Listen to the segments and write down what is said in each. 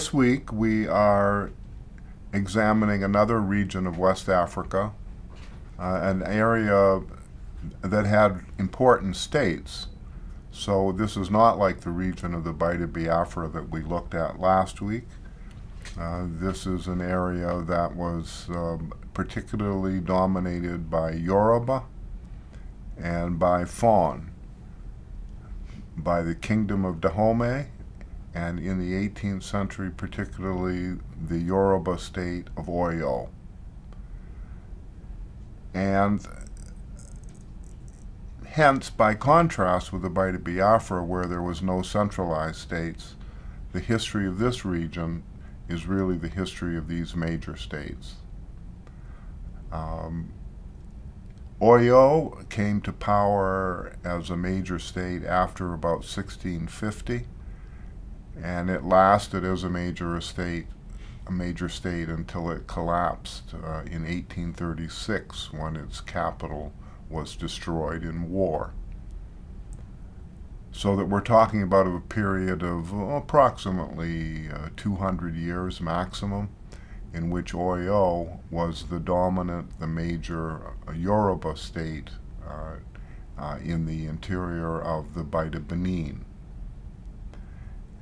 This week we are examining another region of West Africa, an area that had important states. So this is not like the region of the Bight of Biafra that we looked at last week. This is an area that was particularly dominated by Yoruba and by Fon, by the Kingdom of Dahomey, and in the 18th century, particularly the Yoruba state of Oyo. And hence, by contrast with the Bight of Biafra, where there was no centralized states, the history of this region is really the history of these major states. Oyo came to power as a major state after about 1650, and it lasted as a major state until it collapsed in 1836, when its capital was destroyed in war. So that we're talking about a period of approximately 200 years maximum, in which Oyo was the dominant, the major Yoruba state in the interior of the Bight of Benin.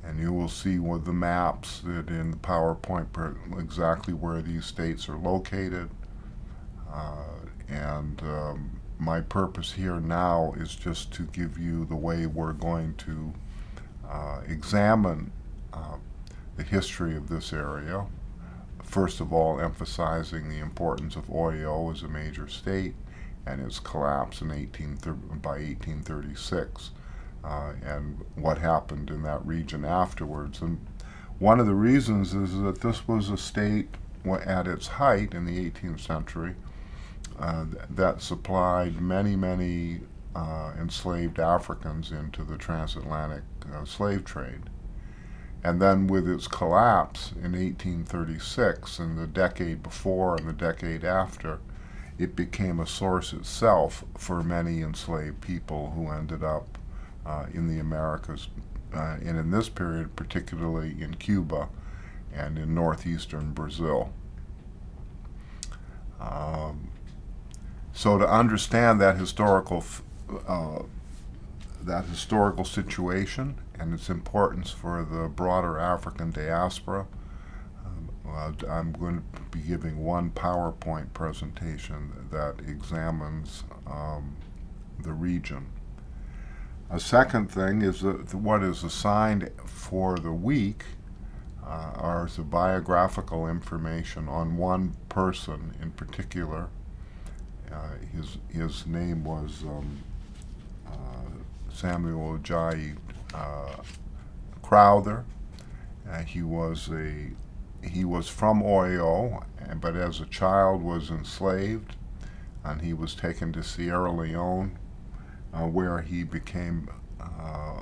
And you will see with the maps that in the PowerPoint exactly where these states are located. My purpose here now is just to give you the way we're going to examine the history of this area. First of all, emphasizing the importance of Oyo as a major state and its collapse by 1836. And what happened in that region afterwards. And one of the reasons is that this was a state at its height in the 18th century that supplied many enslaved Africans into the transatlantic slave trade. And then with its collapse in 1836, and the decade before and the decade after, it became a source itself for many enslaved people who ended up in the Americas, and in this period particularly in Cuba and in northeastern Brazil. So to understand that historical situation and its importance for the broader African diaspora, I'm going to be giving one PowerPoint presentation that examines the region. A second thing is that what is assigned for the week are the biographical information on one person in particular. His name was Samuel Ajayi Crowther. He was from Oyo, but as a child was enslaved, and he was taken to Sierra Leone, where he became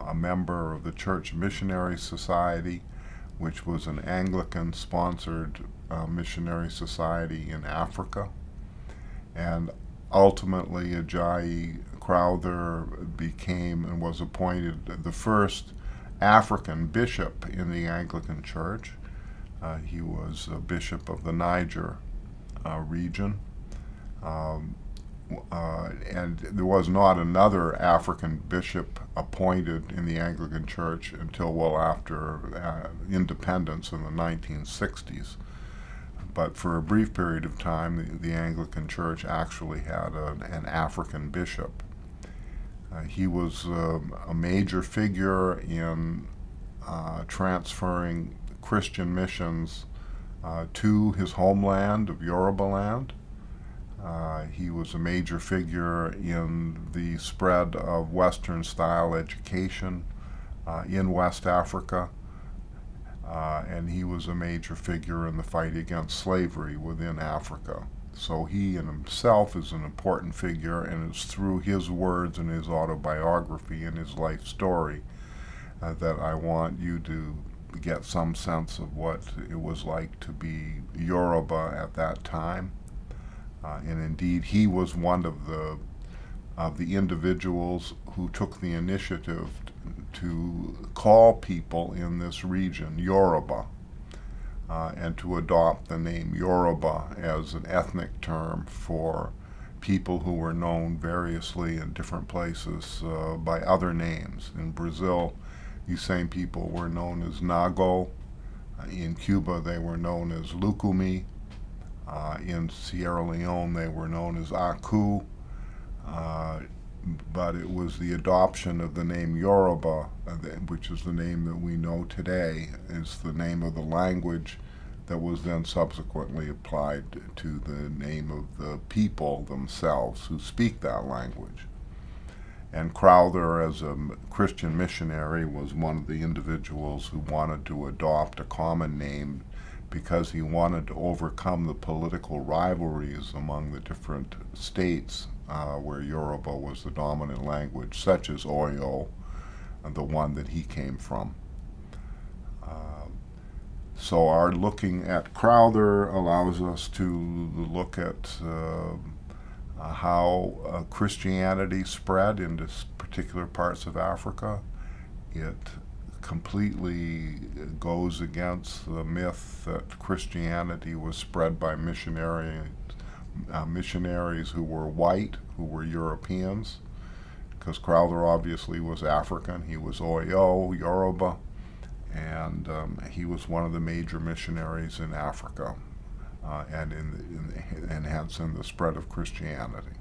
a member of the Church Missionary Society, which was an Anglican-sponsored missionary society in Africa. And ultimately, Ajayi Crowther became and was appointed the first African bishop in the Anglican Church. He was a bishop of the Niger region. And there was not another African bishop appointed in the Anglican Church until well after independence in the 1960s. But for a brief period of time, the Anglican Church actually had an African bishop. He was a major figure in transferring Christian missions to his homeland of Yoruba land. He was a major figure in the spread of Western-style education in West Africa, and he was a major figure in the fight against slavery within Africa. So he in himself is an important figure, and it's through his words and his autobiography and his life story that I want you to get some sense of what it was like to be Yoruba at that time. And indeed, he was one of the individuals who took the initiative to call people in this region Yoruba. and to adopt the name Yoruba as an ethnic term for people who were known variously in different places by other names. In Brazil, these same people were known as Nago. In Cuba, they were known as Lucumi. In Sierra Leone, they were known as Aku. But it was the adoption of the name Yoruba, which is the name that we know today, is the name of the language that was then subsequently applied to the name of the people themselves who speak that language. And Crowther, as a Christian missionary, was one of the individuals who wanted to adopt a common name because he wanted to overcome the political rivalries among the different states where Yoruba was the dominant language, such as Oyo, the one that he came from. So our looking at Crowther allows us to look at how Christianity spread into particular parts of Africa. It completely goes against the myth that Christianity was spread by missionaries who were white, who were Europeans, because Crowther obviously was African. He was Oyo, Yoruba, and he was one of the major missionaries in Africa, and hence in the spread of Christianity.